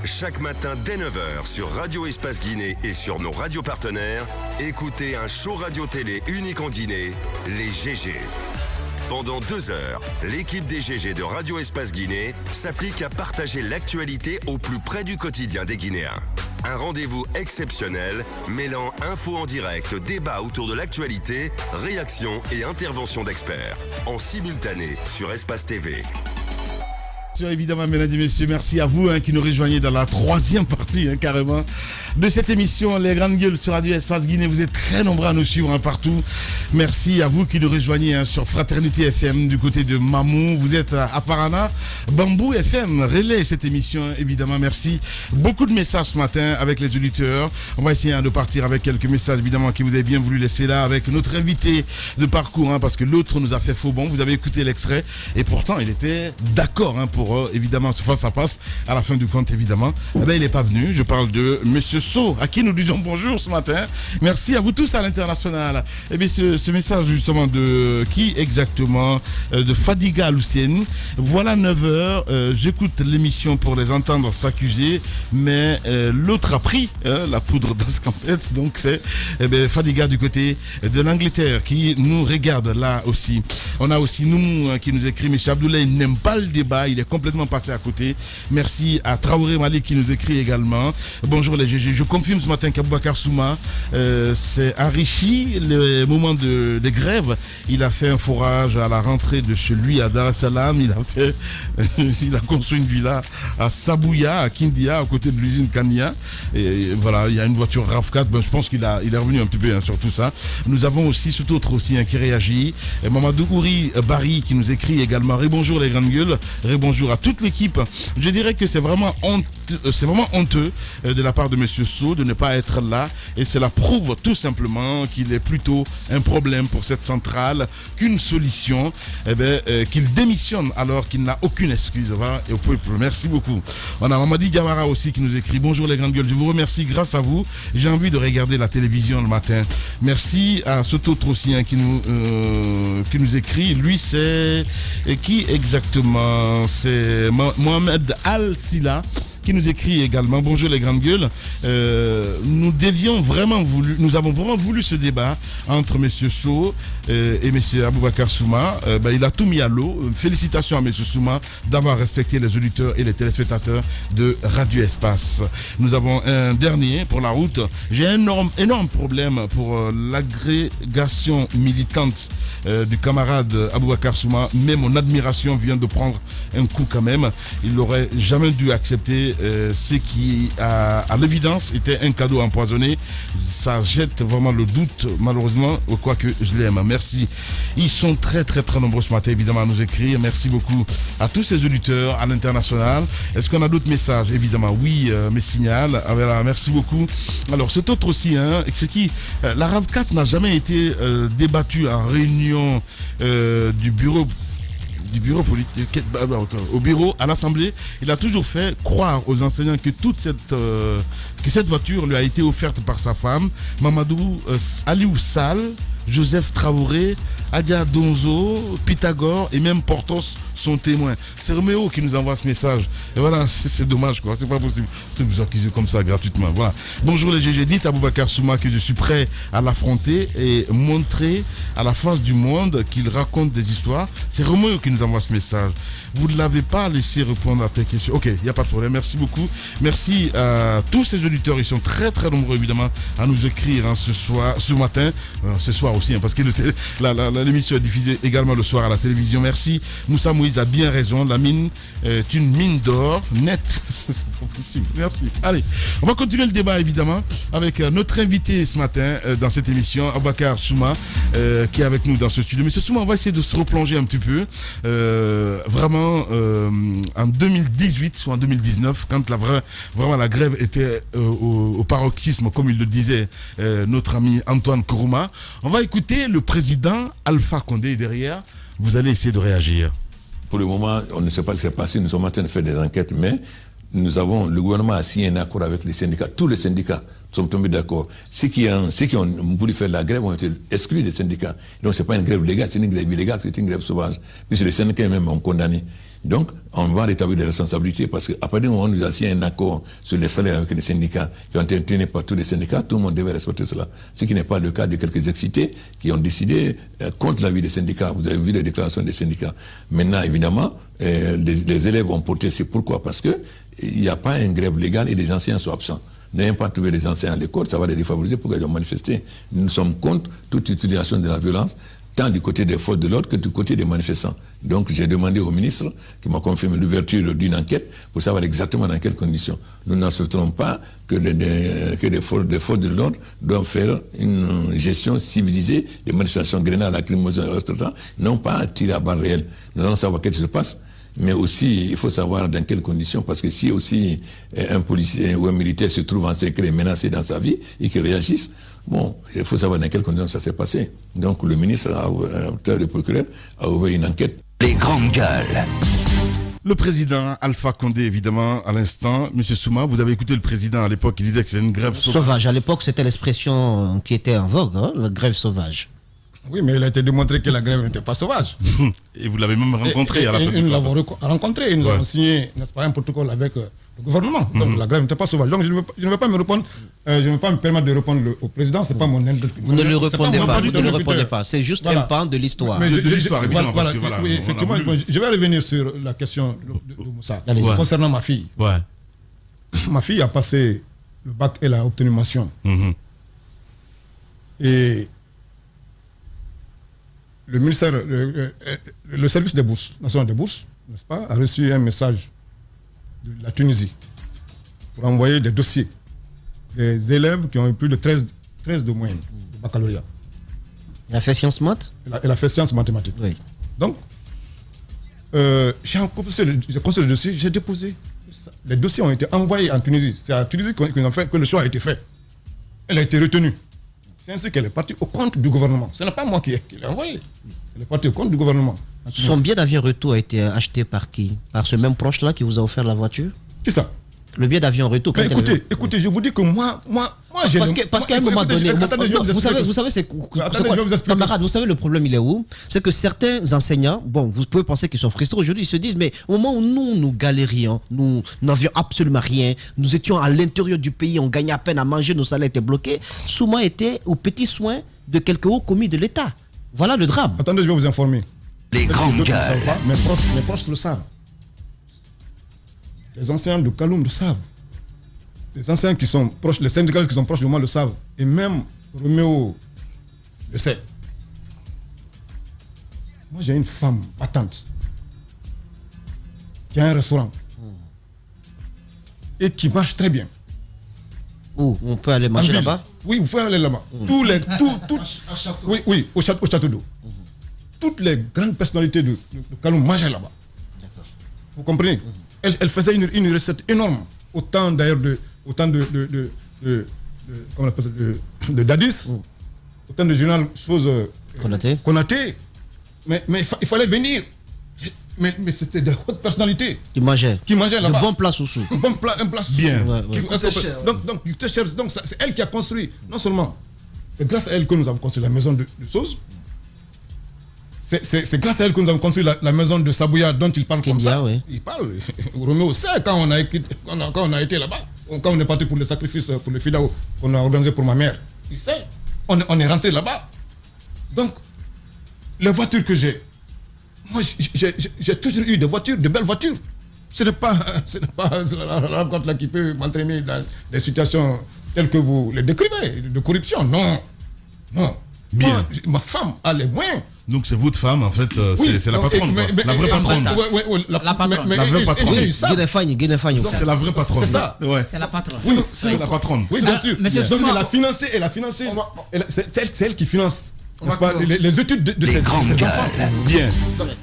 Chaque matin dès 9h sur Radio Espace Guinée et sur nos radios partenaires, écoutez un show radio-télé unique en Guinée, les GG. Pendant 2 heures, l'équipe des GG de Radio Espace Guinée s'applique à partager l'actualité au plus près du quotidien des Guinéens. Un rendez-vous exceptionnel mêlant infos en direct, débats autour de l'actualité, réactions et interventions d'experts. En simultané sur Espace TV. Évidemment, mesdames et messieurs, merci à vous qui nous rejoignez dans la 3e partie, carrément, de cette émission, Les Grandes Gueules sur Radio Espace Guinée. Vous êtes très nombreux à nous suivre partout. Merci à vous qui nous rejoignez sur Fraternité FM du côté de Mamou. Vous êtes à Parana, Bambou FM, relais cette émission, évidemment. Merci. Beaucoup de messages ce matin avec les auditeurs. On va essayer de partir avec quelques messages, évidemment, que vous avez bien voulu laisser là avec notre invité de parcours, parce que l'autre nous a fait faux bon. Vous avez écouté l'extrait et pourtant, il était d'accord pour évidemment face à face à la fin du compte évidemment il n'est pas venu. Je parle de Monsieur So à qui nous disons bonjour ce matin. Merci à vous tous à l'international. Et bien ce message justement de qui exactement, de Fadiga Lucienne. Voilà 9h, j'écoute l'émission pour les entendre s'accuser, mais l'autre a pris la poudre d'escampette. Donc c'est Fadiga du côté de l'Angleterre qui nous regarde là aussi. On a aussi nous qui nous écrit Monsieur Abdoulaye n'aime pas le débat, il est complètement passé à côté. Merci à Traoré Malik qui nous écrit également. Bonjour les GG, je confirme ce matin qu'Aboubacar Souma s'est enrichi le moment de grève. Il a fait un forage à la rentrée de chez lui à Dar es Salaam. Il a construit une villa à Sabouya, à Kindia, à côté de l'usine Kania. Et voilà, il y a une voiture RAV4. Je pense qu'il est revenu un petit peu sur tout ça. Nous avons aussi tout autre aussi qui réagit. Et Mamadou Ouri Barry qui nous écrit également. Rebonjour les grandes gueules. Rebonjour à toute l'équipe. Je dirais que c'est vraiment honteux de la part de Monsieur So de ne pas être là, et cela prouve tout simplement qu'il est plutôt un problème pour cette centrale qu'une solution. Qu'il démissionne alors qu'il n'a aucune excuse. Voilà, et au peuple, merci beaucoup. On a Mamadi Diawara aussi qui nous écrit bonjour les grandes gueules, je vous remercie, grâce à vous j'ai envie de regarder la télévision le matin. Merci à cet autre aussi qui nous écrit. Lui c'est qui exactement? C'est Mohamed Al-Sila qui nous écrit également. Bonjour les grandes gueules. Nous avons vraiment voulu ce débat entre Monsieur So et Monsieur Aboubacar Souma. Il a tout mis à l'eau. Félicitations à Monsieur Souma d'avoir respecté les auditeurs et les téléspectateurs de Radio Espace. Nous avons un dernier pour la route. J'ai un énorme problème pour l'agrégation militante du camarade Aboubacar Souma, mais mon admiration vient de prendre un coup quand même. Il n'aurait jamais dû accepter ce qui à l'évidence était un cadeau empoisonné. Ça jette vraiment le doute malheureusement, quoique je l'aime. Merci. Ils sont très très très nombreux ce matin évidemment à nous écrire. Merci beaucoup à tous ces auditeurs à l'international. Est-ce qu'on a d'autres messages? Évidemment oui, mes signals. Voilà, merci beaucoup. Alors c'est autre aussi c'est qui la RAV4 n'a jamais été débattue en réunion du bureau politique, au bureau, à l'Assemblée. Il a toujours fait croire aux enseignants que cette voiture lui a été offerte par sa femme, Mamadou Aliou Sall, Joseph Traoré, Adia Donzo, Pythagore et même Portos sont témoins. C'est Roméo qui nous envoie ce message. Et voilà, c'est dommage quoi, c'est pas possible de vous accuser comme ça gratuitement. Voilà. Bonjour les GG, dites à Aboubacar Souma que je suis prêt à l'affronter et montrer à la face du monde qu'il raconte des histoires. C'est Roméo qui nous envoie ce message. Vous ne l'avez pas laissé répondre à tes questions. Ok, il n'y a pas de problème, merci beaucoup. Merci à tous ces auditeurs, ils sont très très nombreux évidemment à nous écrire ce matin, ce soir aussi, parce que l'émission est diffusée également le soir à la télévision. Merci. Moussa Moïse a bien raison, la mine est une mine d'or nette. C'est pas possible. Merci. Allez, on va continuer le débat évidemment avec notre invité ce matin dans cette émission, Aboubacar Souma, qui est avec nous dans ce studio. Monsieur Souma, on va essayer de se replonger un petit peu. Vraiment en 2018 ou en 2019, quand vraiment la grève était au paroxysme, comme il le disait notre ami Antoine Kourouma. On va écouter le président Alpha Condé derrière. Vous allez essayer de réagir. Pour le moment, on ne sait pas ce qui s'est passé. Nous sommes en train de faire des enquêtes, mais le gouvernement a signé un accord avec les syndicats. Tous les syndicats sont tombés d'accord. Ceux qui ont voulu faire la grève ont été exclus des syndicats. Donc ce n'est pas une grève légale, c'est une grève illégale, c'est une grève sauvage. Puisque les syndicats eux-mêmes ont condamné. Donc, on va rétablir les responsabilités parce qu'à partir du moment où on nous a signé un accord sur les salaires avec les syndicats qui ont été tenus par tous les syndicats, tout le monde devait respecter cela. Ce qui n'est pas le cas de quelques excités qui ont décidé contre l'avis des syndicats. Vous avez vu les déclarations des syndicats. Maintenant, évidemment, les élèves ont protesté. Pourquoi? Parce que il n'y a pas une grève légale et les enseignants sont absents. N'ayant pas trouvé les enseignants à l'école, ça va les défavoriser pour qu'ils ont manifesté. Nous sommes contre toute utilisation de la violence, tant du côté des forces de l'ordre que du côté des manifestants. Donc j'ai demandé au ministre qui m'a confirmé l'ouverture d'une enquête pour savoir exactement dans quelles conditions. Nous n'accepterons pas que les forces de l'ordre doivent faire une gestion civilisée des manifestations grenades, lacrymogènes, etc. Non pas tirer à balles réelles. Nous allons savoir qu'est-ce qui se passe. Mais aussi, il faut savoir dans quelles conditions, parce que si aussi un policier ou un militaire se trouve en secret menacé dans sa vie et qu'il réagisse, bon, il faut savoir dans quelles conditions ça s'est passé. Donc le ministre, le procureur, a ouvert une enquête. Les grandes gueules. Le président Alpha Condé, évidemment, à l'instant. Monsieur Souma, vous avez écouté le président à l'époque, il disait que c'est une grève sauvage. À l'époque, c'était l'expression qui était en vogue, hein, la grève sauvage. Oui, mais il a été démontré que la grève n'était pas sauvage. Et vous l'avez même rencontré à la place. Nous l'avons rencontré et nous avons signé, n'est-ce pas, un protocole avec le gouvernement. Donc la grève n'était pas sauvage. Donc je ne vais pas me répondre, je ne vais pas me permettre de répondre au président. C'est pas mon Vous ne le répondez pas. Vous ne le répondez pas. C'est juste un pan de l'histoire. Mais de l'histoire, évidemment. Oui, effectivement. Je vais revenir sur la question de Moussa concernant ma fille. Ouais. Ma fille a passé le bac, elle a obtenu mention. Et le ministère, le service des bourses, national des bourses, n'est-ce pas, a reçu un message de la Tunisie pour envoyer des dossiers des élèves qui ont eu plus de 13 de moyenne de baccalauréat. Elle a fait sciences maths? Elle a fait sciences mathématiques. Oui. Donc, j'ai construit le dossier, j'ai déposé. Les dossiers ont été envoyés en Tunisie. C'est à Tunisie que le choix a été fait. Elle a été retenue. C'est ainsi qu'elle est partie au compte du gouvernement. Ce n'est pas moi qui l'ai envoyée. Elle est partie au compte du gouvernement. Son billet d'avion retour a été acheté par qui? Par ce même proche-là qui vous a offert la voiture? Qui ça? Le billet d'avion retour. Écoutez, je vous dis que moi j'ai... Parce qu'à un moment donné, vous savez, c'est... Camarade, vous savez le problème il est où? C'est que certains enseignants, bon, vous pouvez penser qu'ils sont frustrés aujourd'hui, ils se disent, mais au moment où nous galérions, nous n'avions absolument rien, nous étions à l'intérieur du pays, on gagnait à peine à manger, nos salaires étaient bloqués, Souma était aux petits soins de quelques hauts commis de l'État. Voilà le drame. Attendez, je vais vous informer. Les grandes gueules. Mes proches le savent. Les enseignants de Kaloum le savent. Les enseignants qui sont proches, les syndicalistes qui sont proches de moi le savent. Et même Roméo le sait. Moi, j'ai une femme battante qui a un restaurant et qui marche très bien. Où on peut aller manger là-bas? Oui, vous pouvez aller là-bas. Oui, au château d'eau. Toutes les grandes personnalités de Kaloum mangeaient là-bas. Vous comprenez? Elle faisait une recette énorme. Autant d'ailleurs de Dadis, autant de journal chose Konaté. Mais il fallait venir. Mais c'était de hautes personnalités qui mangeaient là-bas. De bons plats sous. Un plat sous. Bien. Donc c'est elle qui a construit. Non seulement, c'est grâce à elle que nous avons construit la maison de Sauce. C'est grâce à elle que nous avons construit la maison de Sabouya dont il parle comme ça. Oui. Il parle. Roméo sait quand on a été là-bas, quand on est parti pour le sacrifice, pour le fidao qu'on a organisé pour ma mère. Il sait. On est rentré là-bas. Donc, les voitures que j'ai, moi j'ai toujours eu des voitures, de belles voitures. Ce n'est pas la rencontre là qui peut m'entraîner dans des situations telles que vous les décrivez, de corruption. Non. Bien. Moi, ma femme a les moyens. Donc c'est votre femme, en fait, c'est la patronne. La vraie patronne. La patronne. La vraie patronne. C'est la vraie patronne. C'est ça. Ouais. C'est la patronne. Oui, c'est la patronne. Oui, bien sûr. Monsieur Donc elle a financé. C'est elle qui finance, n'est-ce pas, les études de ses enfants. Bien.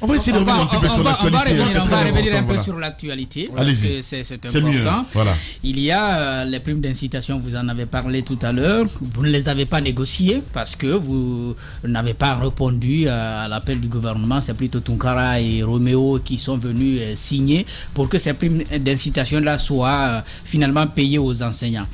On va essayer de revenir un petit peu sur l'actualité. On va revenir un peu sur l'actualité. Allez-y. C'est C'est mieux. important. Voilà. Il y a les primes d'incitation, vous en avez parlé tout à l'heure. Vous ne les avez pas négociées parce que vous n'avez pas répondu à l'appel du gouvernement. C'est plutôt Tunkara et Roméo qui sont venus signer pour que ces primes d'incitation-là soient finalement payées aux enseignants.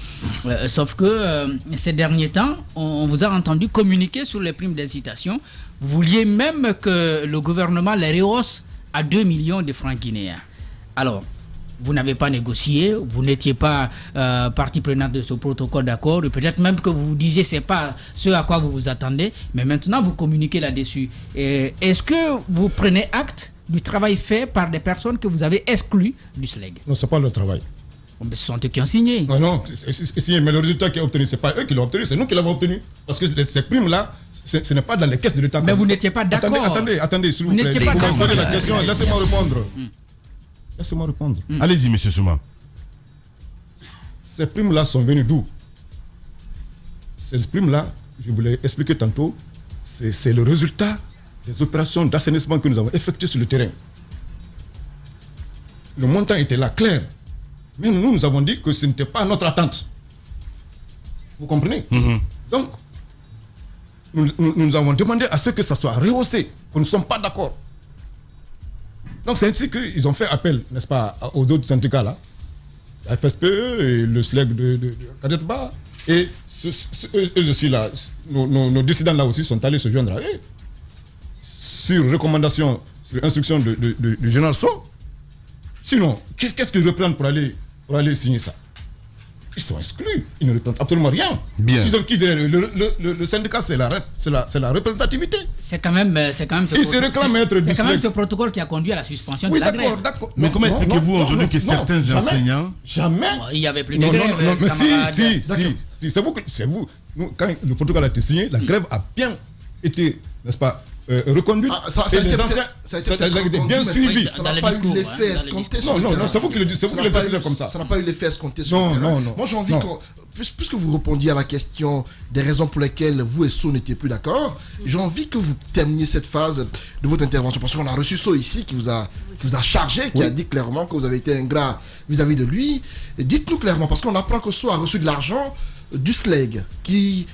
Sauf que ces derniers temps, on vous a entendu communiquer sur les primes d'incitation. Vous vouliez même que le gouvernement les rehausse à 2 millions de francs guinéens. Alors, vous n'avez pas négocié, vous n'étiez pas partie prenante de ce protocole d'accord, et peut-être même que vous vous disiez c'est pas ce à quoi vous vous attendez, mais maintenant vous communiquez là-dessus. Est-ce que vous prenez acte du travail fait par des personnes que vous avez exclues du SLEG? Non, c'est pas le travail. Ce sont eux qui ont signé. Non, c'est signé, mais le résultat qui est obtenu, c'est pas eux qui l'ont obtenu, c'est nous qui l'avons obtenu. Parce que ces primes-là, ce n'est pas dans les caisses de l'État. Mais vous n'étiez pas d'accord. Attendez, s'il vous plaît. Vous m'avez posé la question, laissez-moi répondre. Laissez-moi répondre. Allez-y, monsieur Souma. Ces primes-là sont venues d'où? Ces primes-là, je vous l'ai expliqué tantôt, c'est le résultat des opérations d'assainissement que nous avons effectuées sur le terrain. Le montant était là, clair. Mais nous avons dit que ce n'était pas notre attente. Vous comprenez? Donc, nous avons demandé à ce que ça soit rehaussé, que nous ne sommes pas d'accord. Donc c'est ainsi qu'ils ont fait appel, n'est-ce pas, aux autres syndicats là, la FSPE et le SLEG de Kadetba, et eux aussi là, nos dissidents là aussi sont allés se joindre à eux, sur recommandation, sur instruction du général Sow. Sinon, qu'est-ce qu'ils reprennent pour aller signer ça? Ils sont exclus, ils ne représentent absolument rien. Bien. Ils ont qui derrière le syndicat, c'est la représentativité. C'est quand même ce protocole qui a conduit à la suspension oui, de la grève. D'accord. Mais comment expliquez-vous aujourd'hui que certains enseignants... Jamais. Il n'y avait plus de grève. Mais si, c'est vous. Nous, quand le protocole a été signé, la grève a bien été, n'est-ce pas, reconduite. Ça a été bien suivi. Ça n'a pas eu l'effet escompté. Non, c'est vous qui le dites, c'est vous qui le dites comme ça. Ça n'a pas eu l'effet escompté. Non. Moi, j'ai envie puisque vous répondiez à la question des raisons pour lesquelles vous et So n'étiez plus d'accord, j'ai envie que vous terminiez cette phase de votre intervention, parce qu'on a reçu So ici qui vous a chargé, qui a dit clairement que vous avez été ingrat vis-à-vis de lui. Dites-nous clairement, parce qu'on apprend que So a reçu de l'argent du SLEG,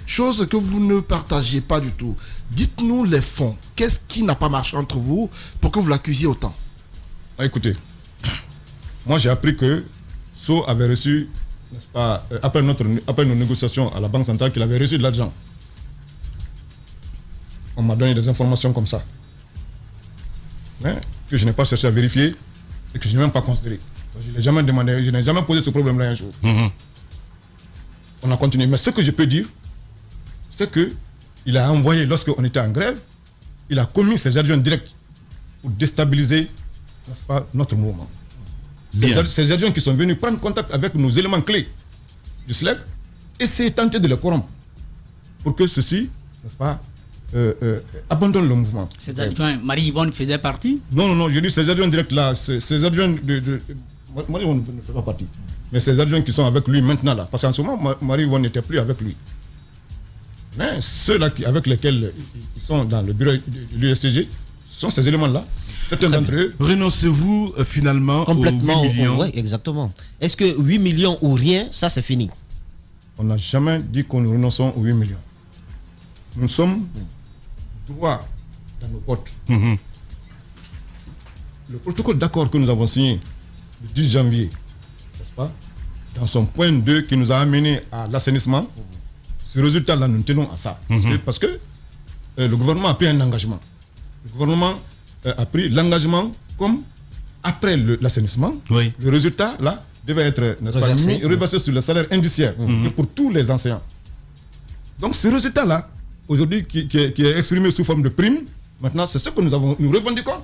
chose que vous ne partagez pas du tout. Dites-nous les fonds. Qu'est-ce qui n'a pas marché entre vous pour que vous l'accusiez autant? Écoutez, moi j'ai appris que So avait reçu, n'est-ce pas, après nos négociations à la Banque centrale, qu'il avait reçu de l'argent. On m'a donné des informations comme ça, mais que je n'ai pas cherché à vérifier et que je n'ai même pas considéré. Je n'ai jamais demandé, je n'ai jamais posé ce problème-là un jour. On a continué. Mais ce que je peux dire, c'est qu'il a envoyé, lorsqu'on était en grève, il a commis ses adjoints directs pour déstabiliser, n'est-ce pas, notre mouvement. Ces adjoints qui sont venus prendre contact avec nos éléments clés du SLEG et c'est tenter de les corrompre pour que ceux-ci, n'est-ce pas, abandonnent le mouvement. Ces adjoints, Marie-Yvonne faisait partie? Non, je dis ces adjoints directs là, ces adjoints Marie-Yvonne ne fait pas partie. Mais ces adjoints qui sont avec lui maintenant là, parce qu'en ce moment, Marie-Yvonne n'était plus avec lui. Mais ceux-là avec lesquels ils sont dans le bureau de l'USTG sont ces éléments-là. Certains d'entre eux. Renoncez-vous finalement complètement aux 8 millions? Oui, exactement. Est-ce que 8 millions ou rien, ça c'est fini? On n'a jamais dit qu'on nous renonçons aux 8 millions. Nous sommes droits dans nos votes. Le protocole d'accord que nous avons signé le 10 janvier, n'est-ce pas, dans son point 2 qui nous a amené à l'assainissement, ce résultat-là, nous tenons à ça. Parce que le gouvernement a pris un engagement. Le gouvernement a pris l'engagement comme après l'assainissement, le résultat, là, devait être, n'est-ce pas, reversé sur le salaire indiciaire pour tous les enseignants. Donc ce résultat-là, aujourd'hui, qui est exprimé sous forme de prime, maintenant, c'est ce que nous revendiquons.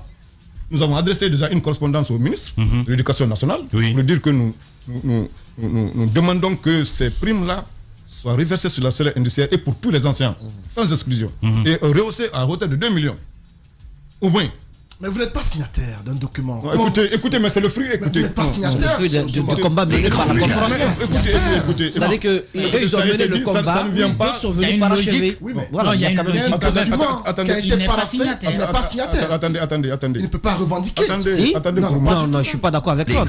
Nous avons adressé déjà une correspondance au ministre de l'Éducation nationale pour dire que nous demandons que ces primes-là soient reversées sur la salaire indiciaire et pour tous les enseignants, sans exclusion, et rehaussées à hauteur de 2 millions. Au moins. Mais vous n'êtes pas signataire d'un document. Non, écoutez, mais c'est le fruit. Écoutez, vous n'êtes pas signataire du combat mené par la corporation. Écoutez. C'est-à-dire qu'eux, ils ont mené le combat, d'autres sont venus parachever. Oui, mais voilà, il y a une logique. Attendez, il n'est pas signataire. Attendez. Il ne peut pas revendiquer. Attendez. Non, je ne suis pas d'accord avec toi.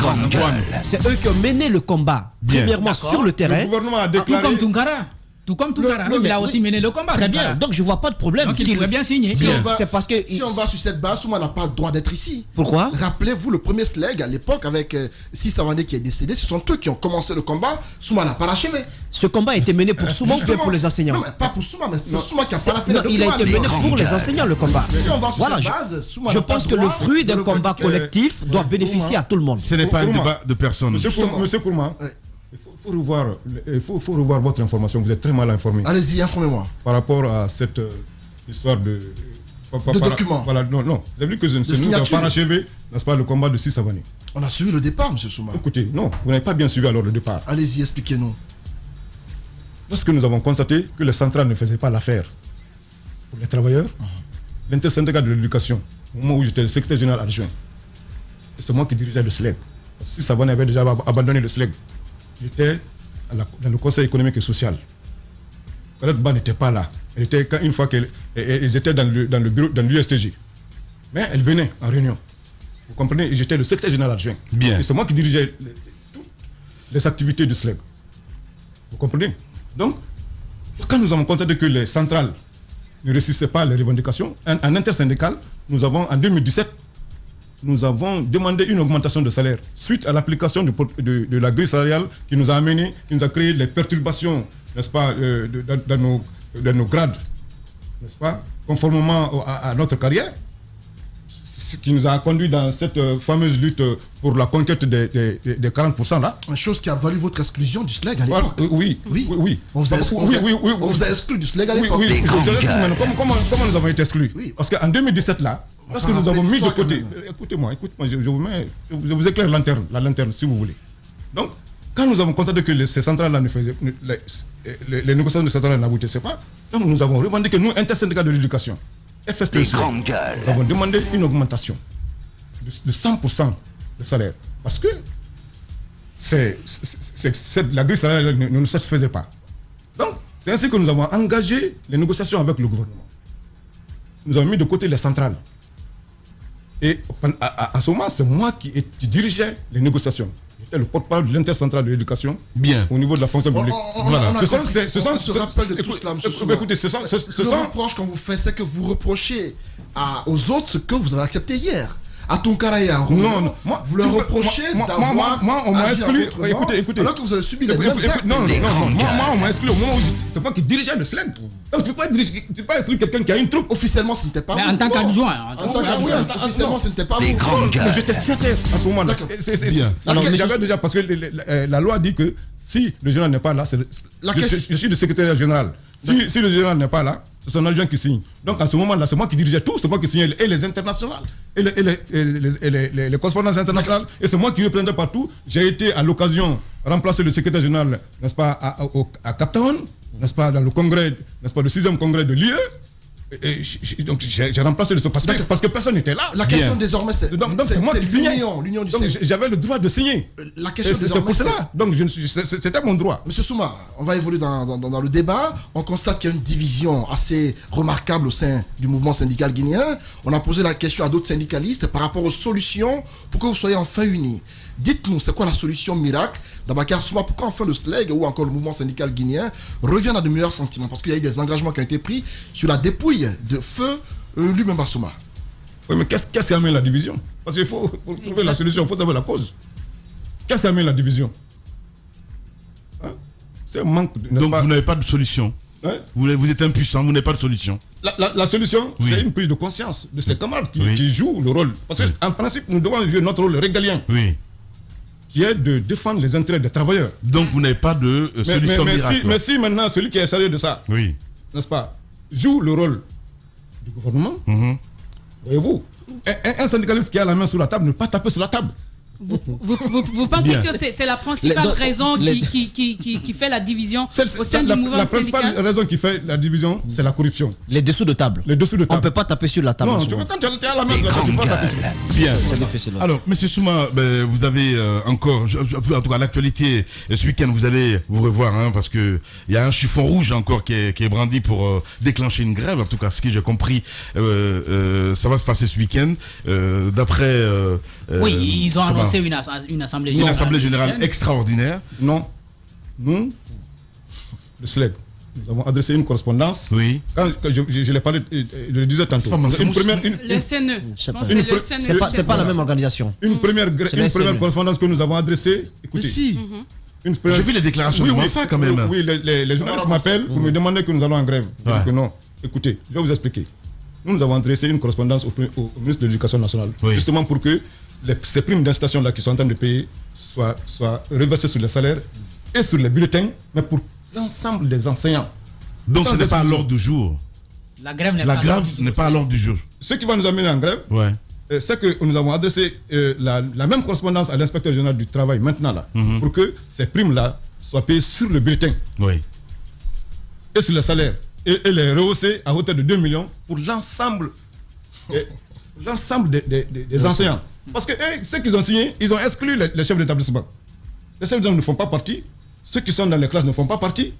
C'est eux qui ont mené le combat, premièrement sur le terrain. Le gouvernement a déclaré. Tout comme Tunkara. Tout comme Tounkara, il a aussi mené le combat. Très bien, donc je vois pas de problème. Donc il pourrait bien signer. C'est parce que si on va sur cette base, Souma n'a pas le droit d'être ici. Pourquoi? Rappelez-vous le premier SLEG à l'époque avec Sissavané qui est décédé, ce sont eux qui ont commencé le combat. Souma n'a pas l'achevé. Ce combat a été mené pour Souma ou bien pour les enseignants? Non, mais pas pour Souma, mais c'est Souma qui a pas fait. Il a été mené pour les enseignants le combat. Si on va sur Voilà, cette base, Souma je pense que le fruit d'un combat collectif doit bénéficier à tout le monde. Ce n'est pas un débat de personne. Monsieur Kourma, il faut revoir votre information. Vous êtes très mal informé. Allez-y, informez-moi. Par rapport à cette histoire de documents. Voilà, non. Vous avez vu que c'est nous qui avons parachevé, n'est-ce pas, le combat de Sissavané. On a suivi le départ, monsieur Souma. Écoutez, non, vous n'avez pas bien suivi alors le départ. Allez-y, expliquez-nous. Lorsque nous avons constaté que les centrales ne faisaient pas l'affaire pour les travailleurs, l'intersyndicat de l'éducation, au moment où j'étais le secrétaire général adjoint, c'est moi qui dirigeais le SLEG. Parce que Sissavané avait déjà abandonné le SLEG. J'étais dans le conseil économique et social. Colette Ba n'était pas là. Elle était une fois qu'elles étaient dans le bureau, dans l'USTG. Mais elle venait en réunion. Vous comprenez? J'étais le secrétaire général adjoint. Bien. Et c'est moi qui dirigeais toutes les activités du SLEG. Vous comprenez? Donc, quand nous avons constaté que les centrales ne réussissaient pas les revendications, en intersyndical, nous avons en 2017, nous avons demandé une augmentation de salaire suite à l'application de la grille salariale qui nous a amené, qui nous a créé les perturbations, n'est-ce pas, dans nos grades, n'est-ce pas, conformément à notre carrière, ce qui nous a conduit dans cette fameuse lutte pour la conquête des 40% là. Une chose qui a valu votre exclusion du SLEG à l'époque. Oui. On vous a exclu du SLEG à l'époque. Comment nous avons été exclus? Parce qu'en 2017 là, lorsque nous avons mis de côté, écoutez-moi, je vous éclaire la lanterne si vous voulez. Donc, quand nous avons constaté que ces centrales-là ne faisaient, les négociations de ces centrales n'aboutissaient pas, donc nous avons revendiqué, nous, intersyndicat de l'éducation, FSPC, nous avons demandé une augmentation de 100% de salaire. Parce que la grille salariale ne nous satisfaisait pas. Donc, c'est ainsi que nous avons engagé les négociations avec le gouvernement. Nous avons mis de côté les centrales. Et à ce moment, c'est moi qui dirigeais les négociations. J'étais le porte-parole de l'intercentrale de l'éducation au niveau de la fonction publique. Voilà. Écoutez, le reproche qu'on vous fait, c'est que vous reprochez aux autres ce que vous avez accepté hier. À Tounkara et à Roumou, vous leur reprochez d'avoir on m'a exclu. Écoutez. Alors que vous avez subi les mêmes actes. Non, moi on m'a exclu au moment où c'est moi qui dirigeais le SLEG. Donc tu peux pas exclure quelqu'un qui a une troupe. Officiellement, ce n'était pas vous. Mais en tant qu'adjoint. Officiellement, ce n'était pas vous. Mais j'étais signataire à ce moment-là. J'avais déjà, parce que la loi dit que si le général n'est pas là, je suis le secrétaire général. Si le général n'est pas là, c'est son adjoint qui signe. Donc à ce moment-là, c'est moi qui dirigeais tout, c'est moi qui signais et les internationales, et les correspondances internationales, et c'est moi qui représentais partout. J'ai été à l'occasion remplacer le secrétaire général, n'est-ce pas, à Cape Town, n'est-ce pas, dans le congrès, n'est-ce pas, le 6e congrès de l'IE. Donc j'ai remplacé le parce que personne n'était là. La question désormais c'est c'est moi qui signais. L'union du donc j'avais le droit de signer. La question c'est pour cela. Donc c'était mon droit. Monsieur Souma, on va évoluer dans le débat. On constate qu'il y a une division assez remarquable au sein du mouvement syndical guinéen. On a posé la question à d'autres syndicalistes par rapport aux solutions pour que vous soyez enfin unis. Dites-nous, c'est quoi la solution miracle d'Abakar Souma? Pourquoi enfin le SLEG ou encore le mouvement syndical guinéen revient à de meilleurs sentiments? Parce qu'il y a eu des engagements qui ont été pris sur la dépouille de feu Lumumba Souma. Oui, mais qu'est-ce qui amène la division? Parce qu'il faut, pour trouver la solution, il faut savoir la cause. Qu'est-ce qui amène la division? C'est un manque de... Donc vous n'avez pas de solution. Vous êtes impuissant, vous n'avez pas de solution. La solution, c'est une prise de conscience de ces camarades qui jouent le rôle. Parce qu'en principe, nous devons jouer notre rôle régalien. Qui est de défendre les intérêts des travailleurs. Donc vous n'avez pas de solution miracle. Mais si maintenant celui qui est sérieux de ça, n'est-ce pas, joue le rôle du gouvernement, voyez-vous, un syndicaliste qui a la main sur la table ne peut pas taper sur la table. Vous pensez que c'est la principale raison qui fait la division au sein du mouvement syndical? La principale raison qui fait la division, c'est la corruption. Les dessous de table. Les dessous de table. On ne peut pas taper sur la table. Non, quand tu as la main sur la table, tu ne peux pas taper sur la table. Bien. Alors, M. Souma, vous avez encore, en tout cas l'actualité, ce week-end, vous allez vous revoir, parce qu'il y a un chiffon rouge encore qui est brandi pour déclencher une grève. En tout cas, ce que j'ai compris, ça va se passer ce week-end. D'après... oui, ils ont annoncé une assemblée générale. Une assemblée générale extraordinaire. Non. Nous, le SLEG, nous avons adressé une correspondance. Oui. Quand je l'ai parlé, je le disais tantôt. Le CNE. C'est pas la même organisation. Une première correspondance que nous avons adressée. Écoutez. Si. J'ai vu les déclarations de ça quand même. Oui, les journalistes m'appellent pour me demander que nous allons en grève. Je dis que non. Écoutez, je vais vous expliquer. Nous avons adressé une correspondance au ministre de l'Éducation nationale, justement pour que ces primes d'incitation-là qui sont en train de payer soient reversées sur les salaires et sur les bulletins, mais pour l'ensemble des enseignants. Donc ce n'est pas à l'ordre du jour. La grève n'est pas à l'ordre du jour. Ce qui va nous amener en grève, c'est que nous avons adressé la même correspondance à l'inspecteur général du travail maintenant là, pour que ces primes-là soient payées sur le bulletin et sur les salaires. Et les rehausser à hauteur de 2 millions pour l'ensemble des enseignants. Parce que ceux qu'ils ont signés, ils ont exclu les chefs d'établissement. Les chefs d'établissement ne font pas partie. Ceux qui sont dans les classes ne font pas partie.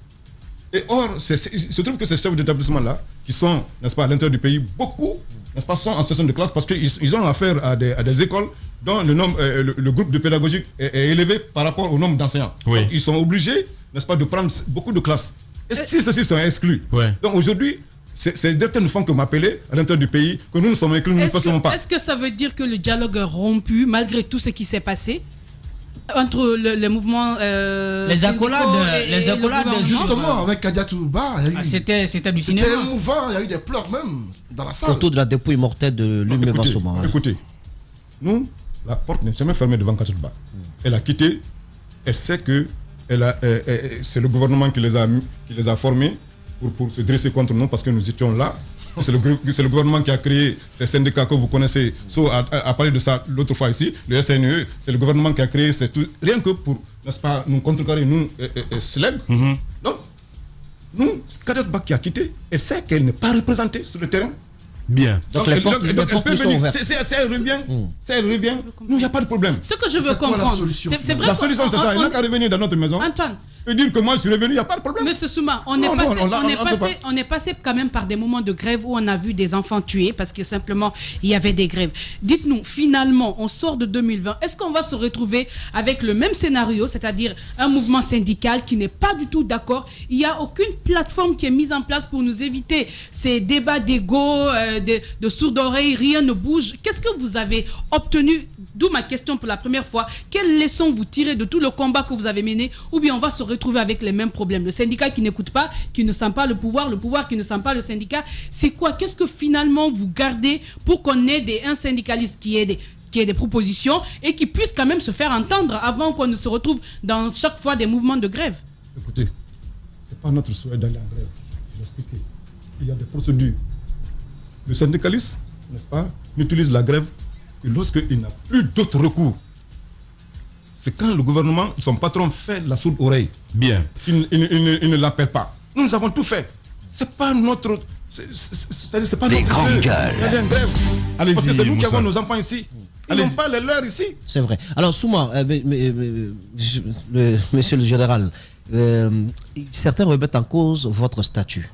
Et or, il se trouve que ces chefs d'établissement-là, qui sont, n'est-ce pas, à l'intérieur du pays, beaucoup, n'est-ce pas, sont en session de classe parce qu'ils ont affaire à des écoles dont le groupe de pédagogique est élevé par rapport au nombre d'enseignants. Donc, ils sont obligés, n'est-ce pas, de prendre beaucoup de classes. Et si ceux-ci sont exclus. Donc aujourd'hui, ces directeurs ne font que m'appeler à l'intérieur du pays, que nous sommes inclus, nous ne passons pas. Est-ce que ça veut dire que le dialogue est rompu malgré tout ce qui s'est passé entre le mouvement les accolades justement avec Kadia Touba, c'était du cinéma. C'était émouvant, il y a eu des pleurs même dans la salle. Autour de la dépouille mortelle de Lumé Massouma. Écoutez, nous, la porte n'est jamais fermée devant Kadia Touba. Elle a quitté, elle sait que c'est le gouvernement qui les a formés pour se dresser contre nous parce que nous étions là. C'est le gouvernement qui a créé ces syndicats que vous connaissez. A parlé de ça l'autre fois ici, le SNE. C'est le gouvernement qui a créé rien que pour, n'est-ce pas, nous contrecarrer, nous, SLEG. Donc, nous, Kadia Touba qui a quitté, elle sait qu'elle n'est pas représentée sur le terrain. Bien. Donc les portes sont ouvertes. Si elle revient, nous, il n'y a pas de problème. Ce que je veux comprendre, c'est vrai. La solution, c'est ça. Il n'a qu'à revenir dans notre maison. Antoine. Et dire que moi je suis revenu, il n'y a pas de problème. Monsieur Souma, on est passé quand même par des moments de grève où on a vu des enfants tués parce que simplement il y avait des grèves. Dites-nous, finalement, on sort de 2020. Est-ce qu'on va se retrouver avec le même scénario, c'est-à-dire un mouvement syndical qui n'est pas du tout d'accord? Il n'y a aucune plateforme qui est mise en place pour nous éviter ces débats d'ego, de sourdes oreilles, rien ne bouge. Qu'est-ce que vous avez obtenu? D'où ma question pour la première fois. Quelles leçons vous tirez de tout le combat que vous avez mené? Ou bien on va se retrouver avec les mêmes problèmes? Le syndicat qui n'écoute pas, qui ne sent pas le pouvoir qui ne sent pas le syndicat. C'est quoi? Qu'est-ce que finalement vous gardez pour qu'on ait un syndicaliste qui ait des propositions et qui puisse quand même se faire entendre avant qu'on ne se retrouve dans chaque fois des mouvements de grève? Écoutez, ce n'est pas notre souhait d'aller en grève. Je vais expliquer. Il y a des procédures. Le syndicaliste, n'est-ce pas, n'utilise la grève que lorsqu'il n'a plus d'autres recours. C'est quand le gouvernement, son patron, fait la sourde oreille. Bien. Il ne l'appelle pas. Nous avons tout fait. C'est pas notre. C'est pas les notre grandes feu. gueules. Parce que c'est nous qui avons nos enfants ici. Ils n'ont pas les leurs ici. C'est vrai. Alors, Souma, monsieur le général, certains remettent en cause votre statut.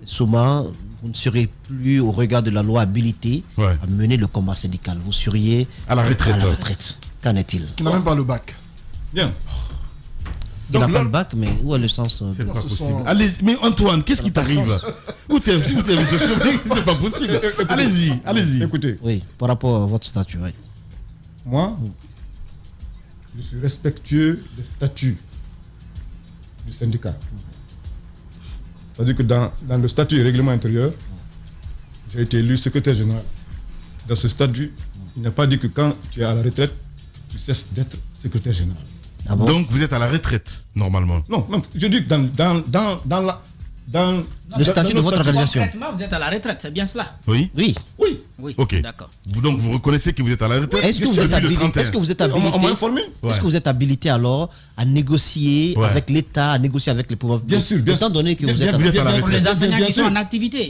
Souma, vous ne serez plus, au regard de la loi, habilité à mener le combat syndical. Vous seriez à la retraite. Qu'en est-il? Il n'a même pas le bac. Bien. Il n'a pas le bac, mais où est le sens? C'est pas possible. Allez, mais Antoine, qu'est-ce qui t'arrive? Où t'es, c'est pas possible. Allez-y. Écoutez. Oui, par rapport à votre statut, oui. Moi, je suis respectueux des statuts du syndicat. C'est-à-dire que dans le statut et règlement intérieur, j'ai été élu secrétaire général. Dans ce statut, il n'est pas dit que quand tu es à la retraite, tu cesses d'être secrétaire général. Ah bon? Donc vous êtes à la retraite, normalement? Non, je dis que dans le statut de votre organisation. Concrètement, vous êtes à la retraite, c'est bien cela? Oui. Ok. D'accord. Donc vous reconnaissez que vous êtes à la retraite? Est-ce que vous êtes habilité? On m'a informé. Est-ce que vous êtes habilité alors à négocier avec l'État, à négocier avec les pouvoirs publics? Bien sûr. Étant donné que vous êtes à la retraite. Pour les enseignants qui sont en activité.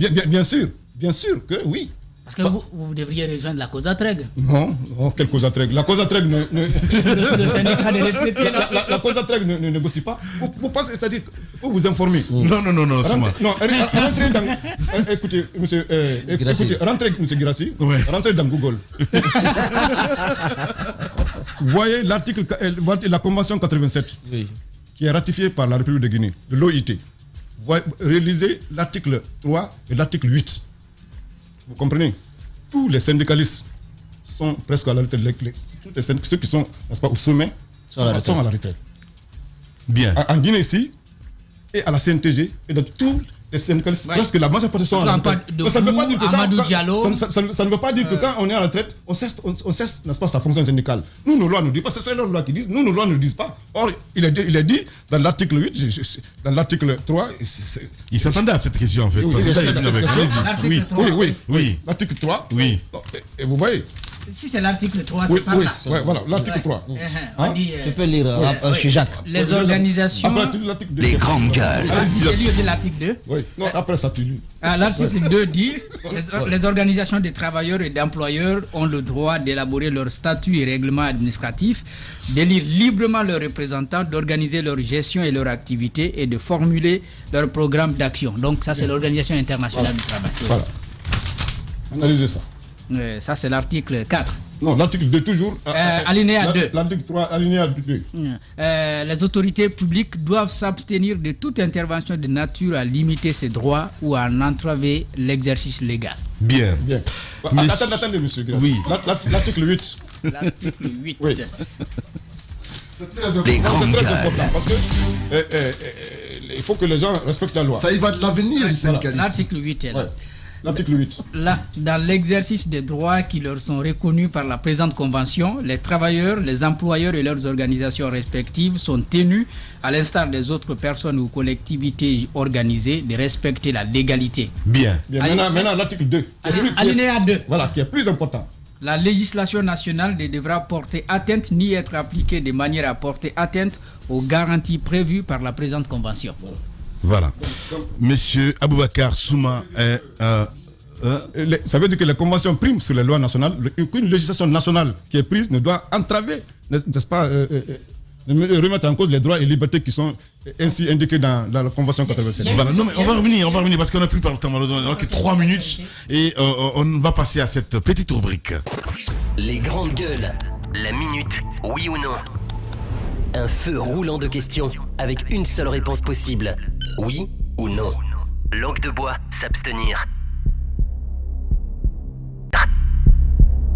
Bien sûr que oui. Parce que vous devriez rejoindre la cause Atreg. Non, quelle cause Atreg? La cause Atreg le syndicat des retraités. La cause Atreg ne négocie pas. Vous pensez, c'est-à-dire, il faut vous informer. Non. Rentrez dans. Écoutez, monsieur. Rentrez, monsieur Girassi. Rentrez dans Google. Vous voyez l'article, la convention 87, qui est ratifiée par la République de Guinée, de l'OIT. réalisez l'article 3 et l'article 8. Vous comprenez? Tous les syndicalistes sont presque à la retraite. Ceux qui sont, n'est-ce pas, au sommet sont à la retraite. Bien. En Guinée ici, et à la CNTG, et dans tous les syndicalistes, presque la majeure partie sont à la retraite. Ça ne veut pas dire que quand on est à la retraite, on cesse, n'est-ce pas, sa fonction syndicale. Nous, nos lois nous disent pas, c'est leurs lois qui disent, nos lois ne disent pas. Or, il est dit dans l'article 8, dans l'article 3... Il s'attendait à cette question, en fait. Oui. L'article 3. Oui. Et vous voyez... Si c'est l'article 3, c'est pas là. Oui, voilà, l'article 3. Tu peux lire chez Jacques. Les organisations... Les grandes gueules. J'ai lu aussi l'article 2. Oui, non, après ça, tu lis. L'article 2 dit les organisations des travailleurs et d'employeurs ont le droit d'élaborer leur statut et règlement administratif, d'élire librement leurs représentants, d'organiser leur gestion et leur activité et de formuler leur programme d'action. Donc ça, c'est l'Organisation internationale du travail. Voilà. Analysez ça. Ça, c'est l'article 4. Non, l'article 2, toujours. Alinéa 2. L'article 3, alinéa 2. Les autorités publiques doivent s'abstenir de toute intervention de nature à limiter ses droits ou à en entraver l'exercice légal. Bien. Attendez, monsieur. Oui. L'article 8. L'article 8. Oui. C'est très important parce que il faut que les gens respectent la loi. Ça y va de l'avenir du syndicalisme. L'article 8 est là. Ouais. L'article 8. Là, dans l'exercice des droits qui leur sont reconnus par la présente convention, les travailleurs, les employeurs et leurs organisations respectives sont tenus, à l'instar des autres personnes ou collectivités organisées, de respecter la légalité. Bien. Maintenant, l'article 2. Alinéa 2. Voilà, qui est plus important. La législation nationale ne devra porter atteinte ni être appliquée de manière à porter atteinte aux garanties prévues par la présente convention. Voilà. Monsieur Aboubakar Souma ça veut dire que les conventions priment sur les lois nationales. Une législation nationale qui est prise ne doit entraver, n'est-ce pas, remettre en cause les droits et libertés qui sont ainsi indiqués dans la Convention 87. Voilà. Non, mais on va revenir parce qu'on n'a plus pas le temps. On a que 3 minutes et on va passer à cette petite rubrique. Les grandes gueules. La minute, oui ou non. Un feu roulant de questions avec une seule réponse possible. Oui ou non. Langue de bois, s'abstenir.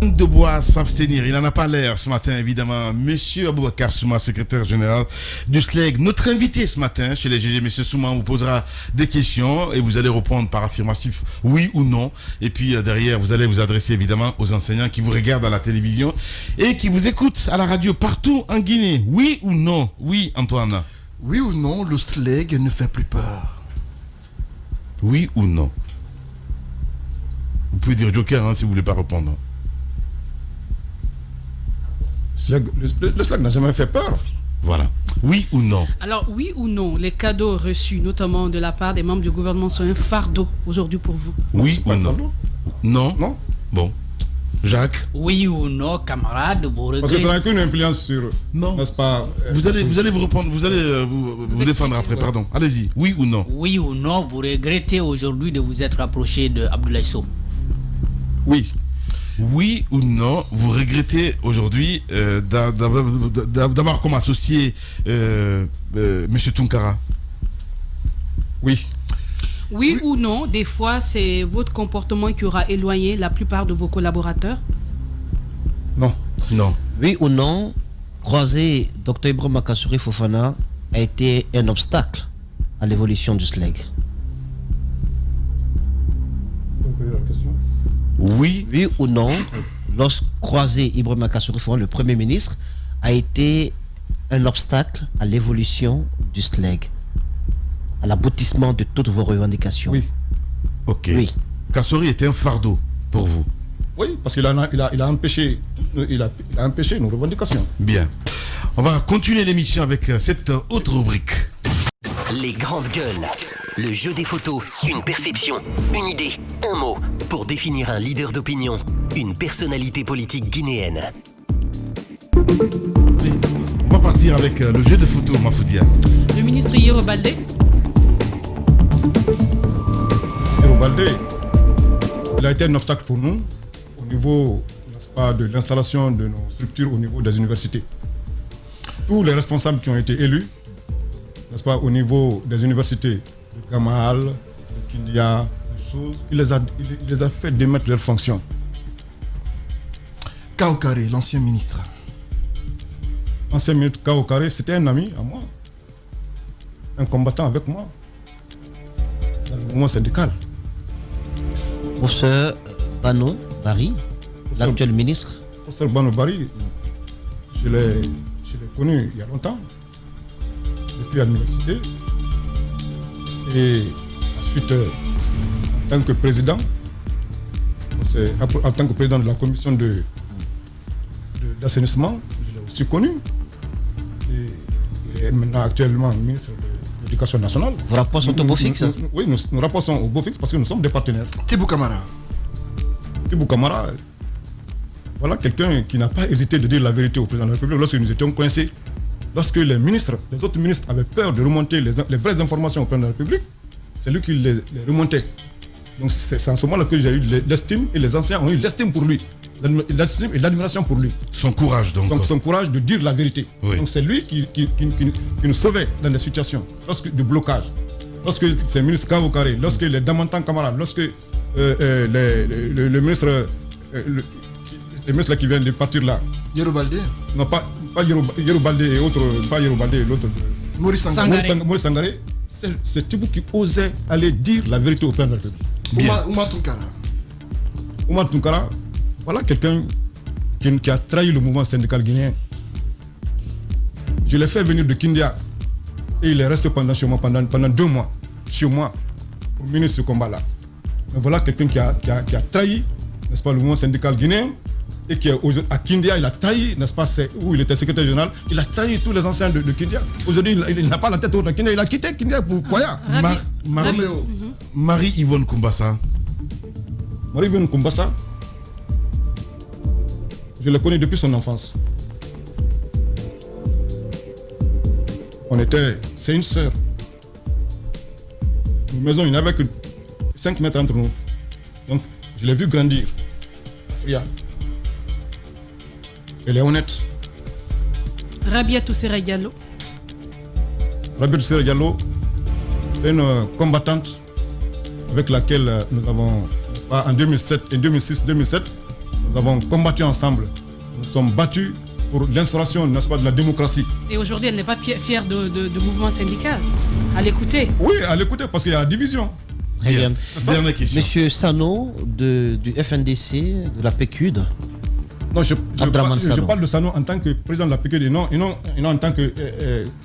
De bois, s'abstenir. Il n'en a pas l'air ce matin, évidemment. Monsieur Aboubakar Souma, secrétaire général du SLEG, notre invité ce matin chez les GG. Monsieur Souma vous posera des questions et vous allez répondre par affirmatif, oui ou non. Et puis derrière, vous allez vous adresser évidemment aux enseignants qui vous regardent à la télévision et qui vous écoutent à la radio partout en Guinée. Oui ou non? Oui, Antoine. Oui ou non, le SLEG ne fait plus peur? Oui ou non? Vous pouvez dire joker si vous ne voulez pas répondre. Le SLEG n'a jamais fait peur. Voilà. Oui ou non? Alors, oui ou non, les cadeaux reçus, notamment de la part des membres du gouvernement, sont un fardeau aujourd'hui pour vous? Oui ou non? Non. Non. Bon. Jacques? Oui ou non, camarades, vous regrettez... Parce que ça n'a qu'une influence sur... Non. N'est-ce pas? Vous allez vous répondre, vous allez vous défendre après, pardon. Allez-y. Oui ou non? Oui ou non, vous regrettez aujourd'hui de vous être approché de Abdoulaye Sow? Oui. Oui ou non, vous regrettez aujourd'hui d'avoir comme associé M. Tunkara? Oui. Oui ou non, des fois, c'est votre comportement qui aura éloigné la plupart de vos collaborateurs? Non. Non. Oui ou non, croiser Dr Ibrahima Kassouri Fofana a été un obstacle à l'évolution du SLEG? Oui. Oui ou non, lorsque croiser Ibrahima Kassouri Fofana, le Premier ministre, a été un obstacle à l'évolution du SLEG, à l'aboutissement de toutes vos revendications? Oui. Ok. Oui. Kassouri était un fardeau pour vous? Oui, parce qu'il a empêché nos revendications. Bien. On va continuer l'émission avec cette autre rubrique. Les grandes gueules. Le jeu des photos, une perception, une idée, un mot, pour définir un leader d'opinion, une personnalité politique guinéenne. On va partir avec le jeu de photos, Mafoudia. Le ministre Yero Baldé. Yero Baldé, il a été un obstacle pour nous au niveau, n'est-ce pas, de l'installation de nos structures au niveau des universités. Tous les responsables qui ont été élus, n'est-ce pas, au niveau des universités de Gamal, de Kindia, des choses. Il les a fait démettre leurs fonctions. Kaokare, l'ancien ministre. L'ancien ministre Kaokare, c'était un ami à moi. Un combattant avec moi. Dans le mouvement syndical. Professeur Bano Bari, l'actuel ministre. Professeur Bano Bari, je l'ai connu il y a longtemps, depuis l'université. Et ensuite, en tant que président, de la commission d'assainissement, je l'ai aussi connu. Et il est maintenant actuellement ministre de l'Éducation nationale. Vos rapports sont au beau fixe? Oui, nos rapports sont au beau fixe parce que nous sommes des partenaires. Tibou Kamara. Tibou Kamara, voilà quelqu'un qui n'a pas hésité de dire la vérité au président de la République lorsque nous étions coincés. Lorsque les autres ministres avaient peur de remonter les vraies informations au président de la République, c'est lui qui les remontait. Donc c'est en ce moment-là que j'ai eu l'estime, et les anciens ont eu l'estime pour lui. L'estime et l'admiration pour lui. Son courage donc. Son courage de dire la vérité. Oui. Donc c'est lui qui nous sauvait dans des situations de blocage. Lorsque ces ministres Kavokare, lorsque les Damantan Kamara, lorsque le ministre... les ministres là qui viennent de partir là. Yerobalde. Non, pas Yerobalde et autres, pas Yerobalde et l'autre. Maurice Sangaré. C'est Tibou qui osait aller dire la vérité au président de la République. Oumar Tounkara. Oumar Tounkara, voilà quelqu'un qui a trahi le mouvement syndical guinéen. Je l'ai fait venir de Kindia et il est resté pendant 2 mois chez moi pour mener ce combat-là. Mais voilà quelqu'un qui a trahi, n'est-ce pas, le mouvement syndical guinéen. Et qui à Kindia, il a trahi, n'est-ce pas, où il était secrétaire général, il a trahi tous les anciens de Kindia. Aujourd'hui, il n'a pas la tête haute de Kindia, il a quitté Kindia pour Koya. Marie-Yvonne Koumbassa. Marie-Yvonne Koumbassa, je la connais depuis son enfance. C'est une sœur. Une maison, il n'y avait que 5 mètres entre nous. Donc, je l'ai vu grandir. Fria. Elle est honnête. Rabia Toussera Diallo. Rabia Toussera Diallo, c'est une combattante avec laquelle nous avons, n'est-ce pas, en 2007, en 2006-2007, nous avons combattu ensemble. Nous sommes battus pour l'instauration, n'est-ce pas, de la démocratie. Et aujourd'hui, elle n'est pas fière de mouvement syndical. À l'écouter. Oui, à l'écouter parce qu'il y a la division. Très bien. Monsieur Sano du FNDC, de la PQD. Non, je parle de Sano en tant que président de la PQD et non en tant que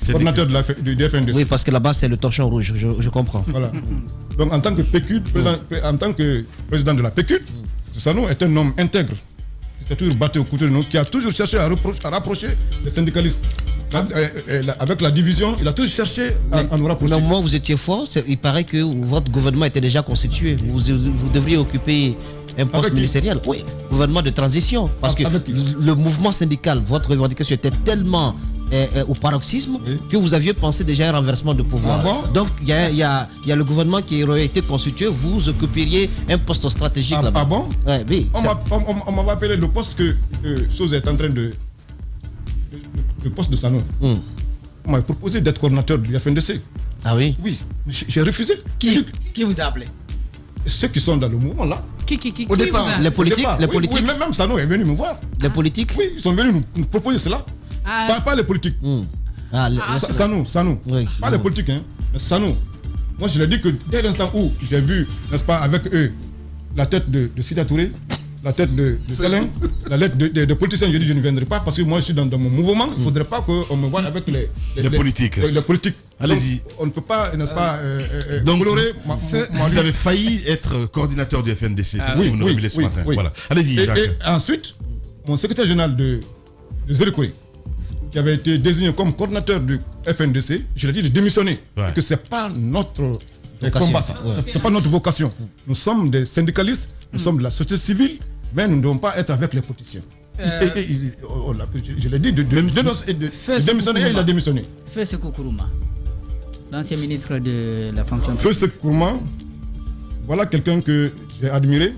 coordinateur du FNDC. Oui, parce que là-bas, c'est le torchon rouge, je comprends. Voilà. Donc, en tant que PQD, en tant que président de la PQD, Sano est un homme intègre. Il s'est toujours battu au côté de nous, qui a toujours cherché à rapprocher les syndicalistes. Avec la division, il a toujours cherché à nous rapprocher. Au moment où vous étiez fort, il paraît que votre gouvernement était déjà constitué. Vous devriez occuper un poste ministériel. Oui, gouvernement de transition. Parce que le mouvement syndical, votre revendication était tellement au paroxysme que vous aviez pensé déjà à un renversement de pouvoir. Donc il y a le gouvernement qui aurait été constitué, vous occuperiez un poste stratégique là-bas. Ah bon? Oui. On m'a appelé le poste que chose est en train de... Le poste de Sano. On m'a proposé d'être coordinateur du FNDC. Ah oui? Oui, j'ai refusé. Qui vous a appelé? Ceux qui sont dans le mouvement là. Au départ, les politiques. Oui, même Sano est venu me voir. Les politiques? Oui, ils sont venus nous proposer cela. Pas les politiques. Sano. Oui. Pas les politiques, hein. Mais Sano. Moi, je l'ai dit que dès l'instant où j'ai vu, n'est-ce pas, avec eux, la tête de Sida Touré, la tête de Salin, la lettre des politiciens, je dis je ne viendrai pas parce que moi je suis dans mon mouvement, il ne faudrait pas qu'on me voie avec les politiques. Les politiques. Allez-y. On ne peut pas, n'est-ce pas, donc colorer. Vous avez failli être coordinateur du FNDC, c'est ce que vous nous révélez ce matin. Voilà. Allez-y, Jacques. Et ensuite, mon secrétaire général de Zérekouré, qui avait été désigné comme coordinateur du FNDC, je l'ai dit de démissionner. Que ce n'est pas notre combat, ça. C'est pas notre vocation. Nous sommes des syndicalistes, nous sommes de la société civile, mais nous ne devons pas être avec les politiciens. Je l'ai dit de démissionner et il a démissionné. Feu Kourouma, l'ancien ministre de la fonction publique. Feu Kourouma, voilà quelqu'un que j'ai admiré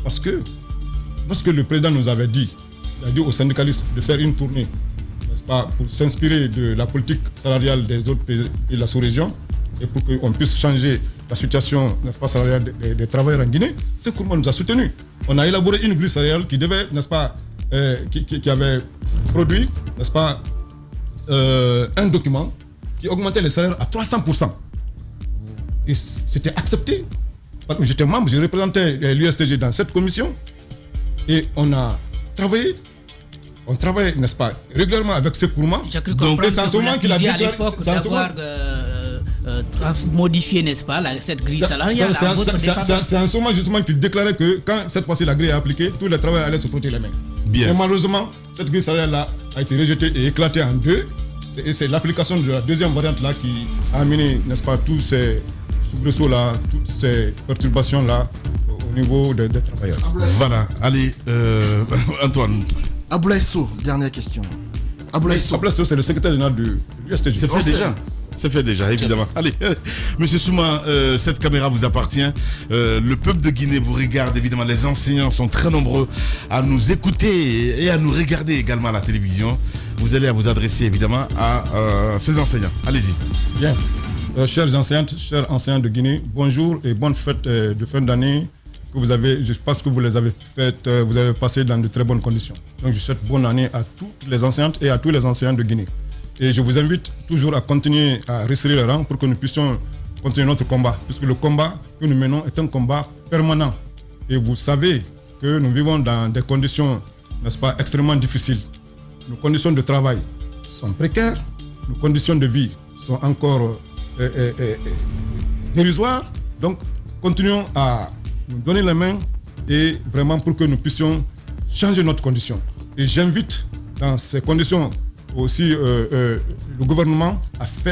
parce que lorsque le président nous avait dit, il a dit aux syndicalistes de faire une tournée, n'est-ce pas, pour s'inspirer de la politique salariale des autres pays de la sous-région, et pour qu'on puisse changer la situation, n'est-ce pas, salariale des travailleurs en Guinée, Sekourma nous a soutenus. On a élaboré une grille salariale qui devait, n'est-ce pas, qui avait produit, n'est-ce pas, un document qui augmentait les salaires à 300%. Et c'était accepté. J'étais membre, je représentais l'USTG dans cette commission et on a travaillé. On travaille, n'est-ce pas, régulièrement avec Sekourma. J'ai cru comprendre que vous l'accusiez à l'époque d'avoir modifié, n'est-ce pas, cette grille salariale. C'est un moment justement qui déclarait que quand cette fois-ci la grille est appliquée, tous les travailleurs allaient se frotter les mains. Bien. Et malheureusement, cette grille salariale-là a été rejetée et éclatée en deux. Et c'est l'application de la deuxième variante-là qui a amené, n'est-ce pas, tous ces soubresauts-là, toutes ces perturbations-là au niveau des travailleurs. Voilà, allez, Antoine. Aboulaye Sow, dernière question. Aboulaye Sow, c'est le secrétaire général du USTG. C'est fait déjà, évidemment. Allez, Monsieur Souma, cette caméra vous appartient. Le peuple de Guinée vous regarde, évidemment. Les enseignants sont très nombreux à nous écouter et à nous regarder également à la télévision. Vous allez vous adresser, évidemment, à ces enseignants. Allez-y. Bien. Chères enseignantes, chers enseignants de Guinée, bonjour et bonne fête de fin d'année. Que vous avez, je pense que vous les avez faites, vous avez passé dans de très bonnes conditions. Donc je souhaite bonne année à toutes les enseignantes et à tous les enseignants de Guinée. Et je vous invite toujours à continuer à resserrer les rangs pour que nous puissions continuer notre combat. Puisque le combat que nous menons est un combat permanent. Et vous savez que nous vivons dans des conditions, n'est-ce pas, extrêmement difficiles. Nos conditions de travail sont précaires, nos conditions de vie sont encore dérisoires. Donc continuons à nous donner la main et vraiment pour que nous puissions changer notre condition. Et j'invite dans ces conditions aussi le gouvernement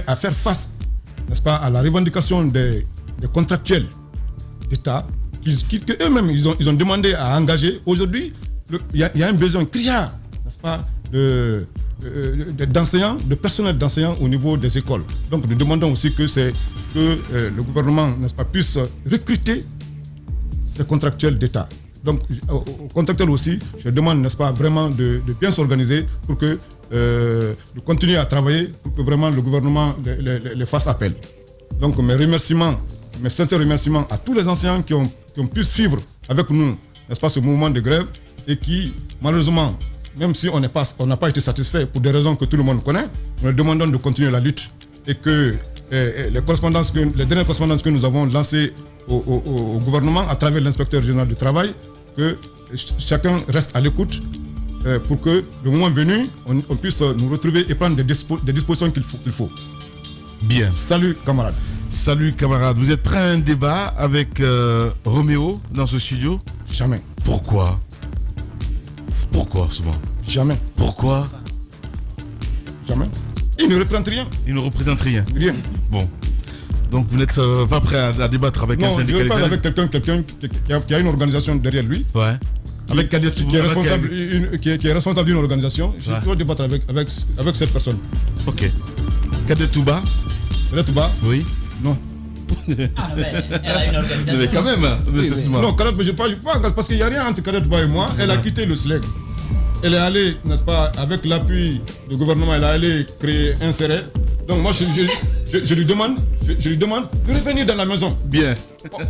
à faire face, n'est-ce pas, à la revendication des contractuels d'État qu'eux-mêmes ils ont demandé à engager. Aujourd'hui, il y a un besoin criard, n'est-ce pas, d'enseignants, de personnel d'enseignants au niveau des écoles. Donc nous demandons aussi que le gouvernement, n'est-ce pas, puisse recruter ces contractuels d'État. Donc, aux contractuels aussi, je demande, n'est-ce pas, vraiment de bien s'organiser pour que nous continuions à travailler, pour que vraiment le gouvernement les fasse appel. Donc, mes sincères remerciements à tous les enseignants qui ont pu suivre avec nous, n'est-ce pas, ce mouvement de grève et qui, malheureusement, même si on n'a pas été satisfait pour des raisons que tout le monde connaît, nous leur demandons de continuer la lutte et que les dernières correspondances que nous avons lancées au gouvernement à travers l'inspecteur général du travail, que chacun reste à l'écoute pour que le moment venu, on puisse nous retrouver et prendre des dispositions qu'il faut. Bien. Salut camarades. Salut camarades. Vous êtes prêts à un débat avec Roméo dans ce studio? Jamais. Pourquoi souvent? Jamais. Pourquoi? Jamais. Il ne représente rien. Il ne représente rien. Rien. Bon. Donc vous n'êtes pas prêt à débattre avec un syndicaliste? Non, je parle avec quelqu'un qui a une organisation derrière lui. Ouais. Avec qui est responsable d'une organisation. Je dois débattre avec cette personne. Ok. Kadet Touba? Kadet Touba? Oui. Non. Ah ouais, elle a une organisation. Mais quand même, Non, Kadet, je ne pas parce qu'il n'y a rien entre Kadet Touba et moi. Elle a quitté le SLEG. Elle est allée, n'est-ce pas, avec l'appui du gouvernement, elle est allée créer un CRE. Donc moi, je lui demande de revenir dans la maison. Bien.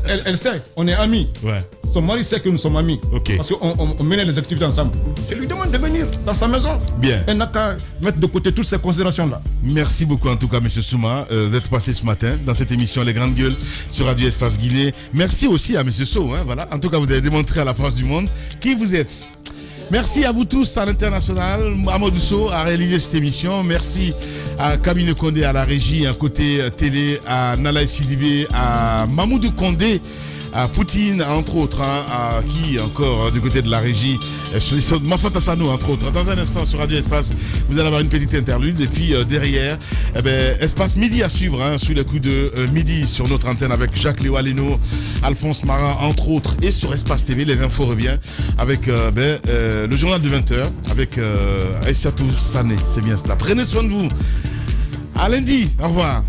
Elle sait, on est amis. Ouais. Son mari sait que nous sommes amis. Okay. Parce qu'on menait les activités ensemble. Je lui demande de venir dans sa maison. Bien. Elle n'a qu'à mettre de côté toutes ces considérations-là. Merci beaucoup en tout cas, M. Souma, d'être passé ce matin dans cette émission Les Grandes Gueules sur Radio Espace Guinée. Merci aussi à M. Sow. Voilà. En tout cas, vous avez démontré à la face du monde qui vous êtes. Merci à vous tous à l'international. Amadou Sow a réalisé cette émission. Merci à Kamine Kondé à la régie, à côté télé, à Nalaï Sidibé, à Mamoudou Kondé, à Poutine, entre autres, à qui encore du côté de la régie, sur Mafat Assano, entre autres. Dans un instant sur Radio Espace, vous allez avoir une petite interlude. Et puis derrière, Espace Midi à suivre, sous les coups de midi sur notre antenne avec Jacques Léo Aleno, Alphonse Marin, entre autres. Et sur Espace TV, les infos revient avec le journal de 20h avec Aïssatou Sané. C'est bien cela. Prenez soin de vous. À lundi. Au revoir.